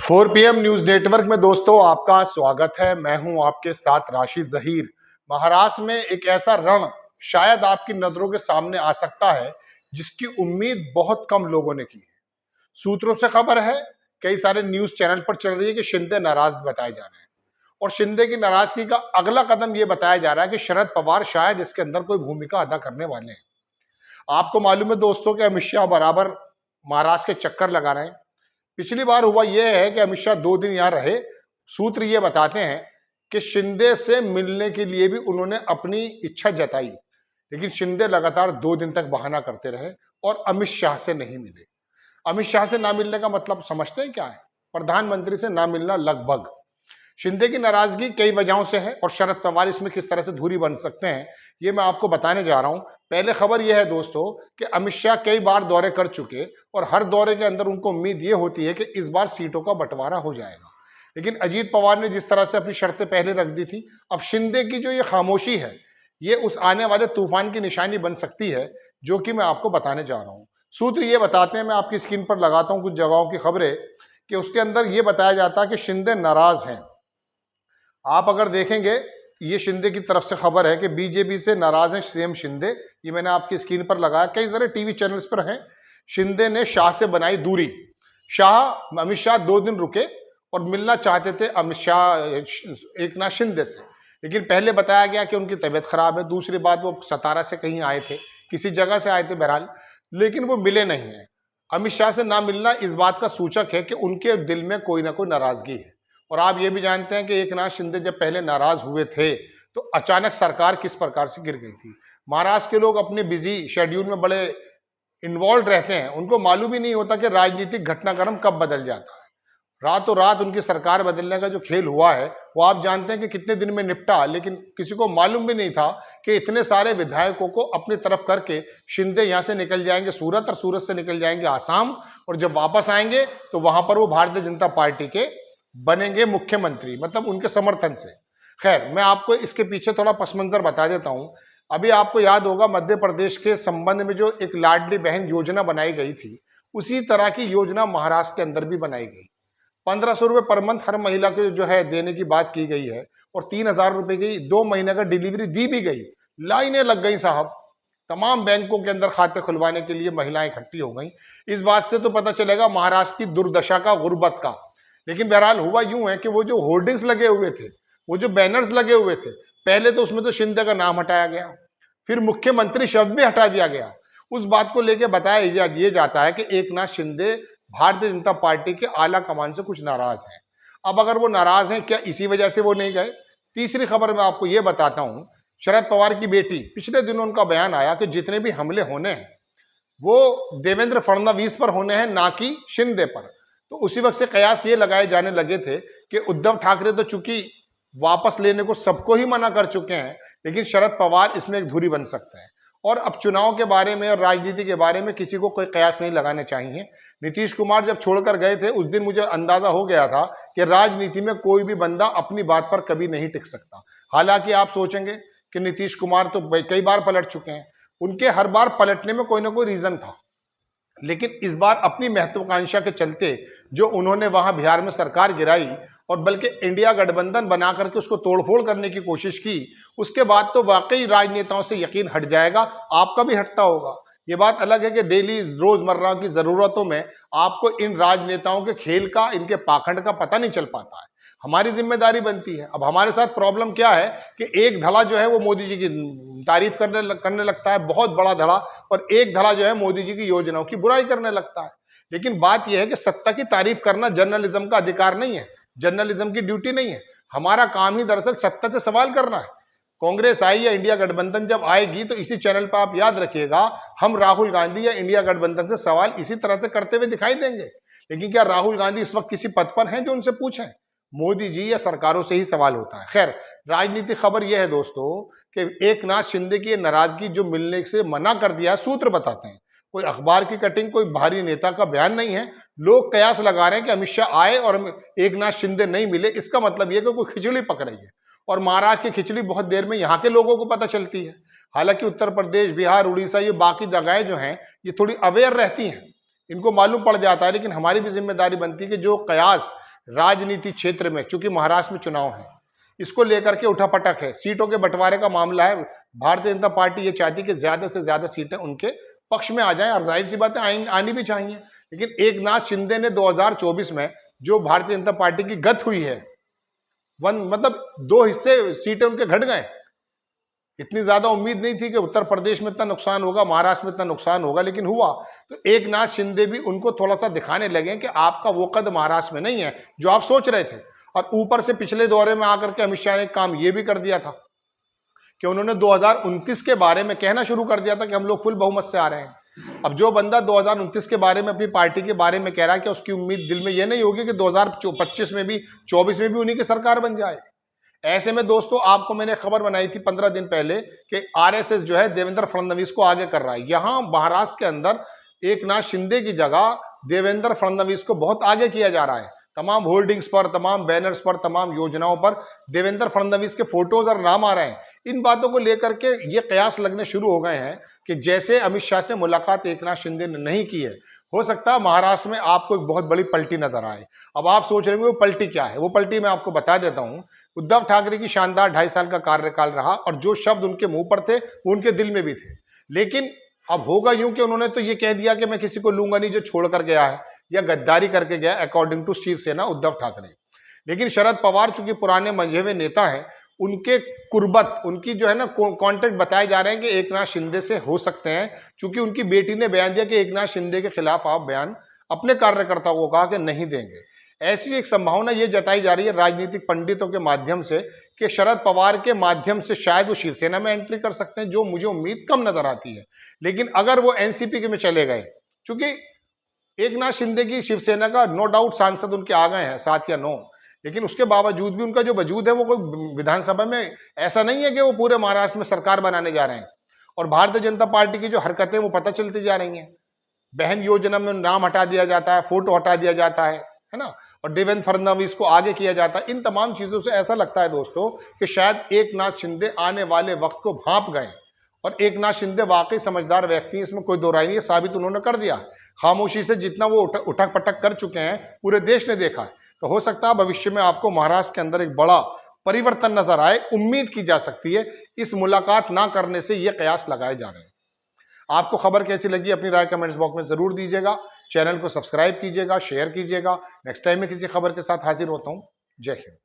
4 PM news network में दोस्तों आपका स्वागत है। मैं हूं आपके साथ राशिद जहीर। महाराष्ट्र में एक ऐसा रण शायद आपकी नजरों के सामने आ सकता है जिसकी उम्मीद बहुत कम लोगों ने की है। सूत्रों से खबर है, कई सारे न्यूज चैनल पर चल रही है कि शिंदे नाराज बताए जा रहे हैं और शिंदे की नाराजगी का अगला कदम यह बताया जा रहा है कि शरद पवार शायद इसके अंदर कोई भूमिका अदा करने वाले हैं। आपको मालूम है दोस्तों कि अमित शाह बराबर महाराष्ट्र के चक्कर लगा रहे हैं। पिछली बार हुआ यह है कि अमित शाह 2 दिन यहाँ रहे। सूत्र ये बताते हैं कि शिंदे से मिलने के लिए भी उन्होंने अपनी इच्छा जताई, लेकिन शिंदे लगातार 2 दिन तक बहाना करते रहे और अमित शाह से नहीं मिले। अमित शाह से ना मिलने का मतलब समझते हैं क्या है? प्रधानमंत्री से ना मिलना लगभग। शिंदे की नाराजगी कई वजहों से है और शरद पवार इसमें किस तरह से धुरी बन सकते हैं ये मैं आपको बताने जा रहा हूं। पहले खबर यह है दोस्तों कि अमित शाह कई बार दौरे कर चुके और हर दौरे के अंदर उनको उम्मीद ये होती है कि इस बार सीटों का बंटवारा हो जाएगा, लेकिन अजीत पवार ने जिस तरह से अपनी शर्तें पहले रख दी थी, अब शिंदे की जो ये खामोशी है ये उस आने वाले तूफान की निशानी बन सकती है जो कि मैं आपको बताने जा रहा हूँ। सूत्र ये बताते हैं, मैं आपकी स्क्रीन पर लगाता हूँ कुछ जगहों की खबरें कि उसके अंदर यह बताया जाता है कि शिंदे नाराज हैं। आप अगर देखेंगे ये शिंदे की तरफ से खबर है कि बीजेपी से नाराज हैं सीएम शिंदे। ये मैंने आपकी स्क्रीन पर लगाया, कई सारे टीवी चैनल्स पर हैं। शिंदे ने शाह से बनाई दूरी। अमित शाह 2 दिन रुके और मिलना चाहते थे अमित शाह एकनाथ शिंदे से, लेकिन पहले बताया गया कि उनकी तबीयत खराब है। दूसरी बात, वो सतारा से कहीं आए थे, किसी जगह से आए थे बहरहाल, लेकिन वो मिले नहीं है। अमित शाह से ना मिलना इस बात का सूचक है कि उनके दिल में कोई ना कोई नाराजगी है। और आप ये भी जानते हैं कि एकनाथ शिंदे जब पहले नाराज हुए थे तो अचानक सरकार किस प्रकार से गिर गई थी। महाराष्ट्र के लोग अपने बिजी शेड्यूल में बड़े इन्वॉल्व रहते हैं, उनको मालूम ही नहीं होता कि राजनीतिक घटनाक्रम कब बदल जाता है। रातों रात उनकी सरकार बदलने का जो खेल हुआ है वो आप जानते हैं कि कितने दिन में निपटा, लेकिन किसी को मालूम भी नहीं था कि इतने सारे विधायकों को अपनी तरफ करके शिंदे यहाँ से निकल जाएंगे सूरत और सूरत से निकल जाएंगे आसाम, और जब वापस आएंगे तो वहां पर वो भारतीय जनता पार्टी के बनेंगे मुख्यमंत्री, मतलब उनके समर्थन से। खैर, मैं आपको इसके पीछे थोड़ा पस मंजर बता देता हूं। अभी आपको याद होगा मध्य प्रदेश के संबंध में जो एक लाडली बहन योजना बनाई गई थी, उसी तरह की योजना महाराष्ट्र के अंदर भी बनाई गई। 1500 रुपये पर मंथ हर महिला को जो है देने की बात की गई है और 3000 रुपये की 2 महीने का डिलीवरी दी भी गई। लाइनें लग गई साहब, तमाम बैंकों के अंदर खाते खुलवाने के लिए महिलाएं इकट्ठी हो गई। इस बात से तो पता चलेगा महाराष्ट्र की दुर्दशा का, गुर्बत का। लेकिन बहरहाल हुआ यूं है कि वो जो होर्डिंग्स लगे हुए थे, वो जो बैनर्स लगे हुए थे, पहले तो उसमें तो शिंदे का नाम हटाया गया, फिर मुख्यमंत्री शब्द भी हटा दिया गया। उस बात को लेकर बताया ये जाता है कि एकनाथ शिंदे भारतीय जनता पार्टी के आला कमान से कुछ नाराज हैं। अब अगर वो नाराज हैं, क्या इसी वजह से वो नहीं गए? तीसरी खबर मैं आपको ये बताता हूं, शरद पवार की बेटी, पिछले दिनों उनका बयान आया कि जितने भी हमले होने हैं वो देवेंद्र फडणवीस पर होने हैं, ना कि शिंदे पर। तो उसी वक्त से कयास ये लगाए जाने लगे थे कि उद्धव ठाकरे तो चूंकि वापस लेने को सबको ही मना कर चुके हैं, लेकिन शरद पवार इसमें एक धुरी बन सकता है। और अब चुनाव के बारे में और राजनीति के बारे में किसी को कोई कयास नहीं लगाने चाहिए। नीतीश कुमार जब छोड़कर गए थे उस दिन मुझे अंदाजा हो गया था कि राजनीति में कोई भी बंदा अपनी बात पर कभी नहीं टिक सकता। हालांकि आप सोचेंगे कि नीतीश कुमार तो कई बार पलट चुके हैं, उनके हर बार पलटने में कोई ना कोई रीजन था, लेकिन इस बार अपनी महत्वाकांक्षा के चलते जो उन्होंने वहां बिहार में सरकार गिराई और बल्कि इंडिया गठबंधन बना करके उसको तोड़फोड़ करने की कोशिश की, उसके बाद तो वाकई राजनेताओं से यकीन हट जाएगा, आपका भी हटता होगा। ये बात अलग है कि डेली रोजमर्रा की जरूरतों में आपको इन राजनेताओं के खेल का, इनके पाखंड का पता नहीं चल पाता है। हमारी जिम्मेदारी बनती है। अब हमारे साथ प्रॉब्लम क्या है कि एक धड़ा जो है वो मोदी जी की तारीफ करने लगता है, बहुत बड़ा धड़ा, और एक धड़ा जो है मोदी जी की योजनाओं की बुराई करने लगता है। लेकिन बात यह है कि सत्ता की तारीफ करना जर्नलिज्म का अधिकार नहीं है, जर्नलिज्म की ड्यूटी नहीं है। हमारा काम ही दरअसल सत्ता से सवाल करना है। कांग्रेस आई या इंडिया गठबंधन जब आएगी तो इसी चैनल पर आप याद रखिएगा, हम राहुल गांधी या इंडिया गठबंधन से सवाल इसी तरह से करते हुए दिखाई देंगे। लेकिन क्या राहुल गांधी इस वक्त किसी पद पर हैं जो उनसे पूछें? मोदी जी या सरकारों से ही सवाल होता है। खैर, राजनीतिक खबर यह है दोस्तों कि एकनाथ शिंदे की नाराजगी जो मिलने से मना कर दिया, सूत्र बताते हैं, कोई अखबार की कटिंग, कोई भारी नेता का बयान नहीं है। लोग कयास लगा रहे हैं कि अमित शाह आए और एकनाथ शिंदे नहीं मिले, इसका मतलब यह कि कोई खिचड़ी पक रही है, और महाराष्ट्र की खिचड़ी बहुत देर में यहाँ के लोगों को पता चलती है। हालांकि उत्तर प्रदेश, बिहार, उड़ीसा, ये बाकी जगहें जो हैं ये थोड़ी अवेयर रहती हैं, इनको मालूम पड़ जाता है। लेकिन हमारी भी जिम्मेदारी बनती है कि जो कयास राजनीति क्षेत्र में, चूंकि महाराष्ट्र में चुनाव है, इसको लेकर के उठापटक है, सीटों के बंटवारे का मामला है। भारतीय जनता पार्टी ये चाहती कि ज्यादा से ज्यादा सीटें उनके पक्ष में आ जाएं, और जाहिर सी बात है आनी भी चाहिए। लेकिन एकनाथ शिंदे ने 2024 में जो भारतीय जनता पार्टी की गत हुई है, मतलब 2 हिस्से सीटें उनके घट गए। इतनी ज्यादा उम्मीद नहीं थी कि उत्तर प्रदेश में इतना नुकसान होगा, महाराष्ट्र में इतना नुकसान होगा, लेकिन हुआ। तो एकनाथ शिंदे भी उनको थोड़ा सा दिखाने लगे कि आपका वो कद महाराष्ट्र में नहीं है जो आप सोच रहे थे। और ऊपर से पिछले दौरे में आकर के अमित शाह ने काम ये भी कर दिया था कि उन्होंने 2029 के बारे में कहना शुरू कर दिया था कि हम लोग फुल बहुमत से आ रहे हैं। अब जो बंदा 2029 के बारे में, अपनी पार्टी के बारे में कह रहा है, कि उसकी उम्मीद दिल में ये नहीं होगी कि 2025 में भी, 24 में भी उन्हीं की सरकार बन जाए। ऐसे में दोस्तों, आपको मैंने खबर बनाई थी 15 दिन पहले कि आरएसएस जो है देवेंद्र फडणवीस को आगे कर रहा है। यहां महाराष्ट्र के अंदर एकनाथ शिंदे की जगह देवेंद्र फडणवीस को बहुत आगे किया जा रहा है। तमाम होर्डिंग्स पर, तमाम बैनर्स पर, तमाम योजनाओं पर देवेंद्र फडणवीस के फोटोज और नाम आ रहे हैं। इन बातों को लेकर के ये कयास लगने शुरू हो गए हैं कि जैसे अमित शाह से मुलाकात एकनाथ शिंदे ने नहीं की है, हो सकता है महाराष्ट्र में आपको एक बहुत बड़ी पलटी नजर आए। अब आप सोच रहे होंगे वो पलटी क्या है? वो पलटी मैं आपको बता देता हूं। उद्धव ठाकरे की शानदार 2.5 साल का कार्यकाल रहा, और जो शब्द उनके मुंह पर थे वो उनके दिल में भी थे। लेकिन अब होगा यूं कि उन्होंने तो ये कह दिया कि मैं किसी को लूंगा नहीं जो छोड़कर गया है या गद्दारी करके गया, अकॉर्डिंग टू शिवसेना उद्धव ठाकरे। लेकिन शरद पवार चूंकि पुराने मंझे हुए नेता हैं, उनके कुर्बत, उनकी जो है ना कॉन्टेक्ट बताए जा रहे हैं कि एकनाथ शिंदे से हो सकते हैं, क्योंकि उनकी बेटी ने बयान दिया कि एकनाथ शिंदे के खिलाफ आप बयान अपने कार्यकर्ताओं को कहा कि नहीं देंगे। ऐसी एक संभावना ये जताई जा रही है राजनीतिक पंडितों के माध्यम से कि शरद पवार के माध्यम से शायद वो शिवसेना में एंट्री कर सकते हैं, जो मुझे उम्मीद कम नजर आती है। लेकिन अगर वो एनसीपी के में चले गए, चूंकि एकनाथ शिंदे की शिवसेना का नो डाउट सांसद उनके आ गए हैं 7 या 9, लेकिन उसके बावजूद भी उनका जो वजूद है वो कोई विधानसभा में ऐसा नहीं है कि वो पूरे महाराष्ट्र में सरकार बनाने जा रहे हैं। और भारतीय जनता पार्टी की जो हरकतें वो पता चलती जा रही हैं, बहन योजना में नाम हटा दिया जाता है, फोटो हटा दिया जाता है ना, और देवेंद्र फडणवीस को आगे किया जाता है। इन तमाम चीजों से ऐसा लगता है दोस्तों कि शायद एकनाथ शिंदे आने वाले वक्त को भांप गए, और एकनाथ शिंदे वाकई समझदार व्यक्ति है, इसमें कोई दो राय नहीं है, साबित उन्होंने कर दिया। खामोशी से जितना वो उठक पटक कर चुके हैं पूरे देश ने देखा है। तो हो सकता है भविष्य में आपको महाराष्ट्र के अंदर एक बड़ा परिवर्तन नजर आए, उम्मीद की जा सकती है। इस मुलाकात ना करने से ये कयास लगाए जा रहे हैं। आपको खबर कैसी लगी अपनी राय कमेंट्स बॉक्स में जरूर दीजिएगा। चैनल को सब्सक्राइब कीजिएगा, शेयर कीजिएगा। नेक्स्ट टाइम में किसी खबर के साथ हाजिर होता हूं। जय हिंद।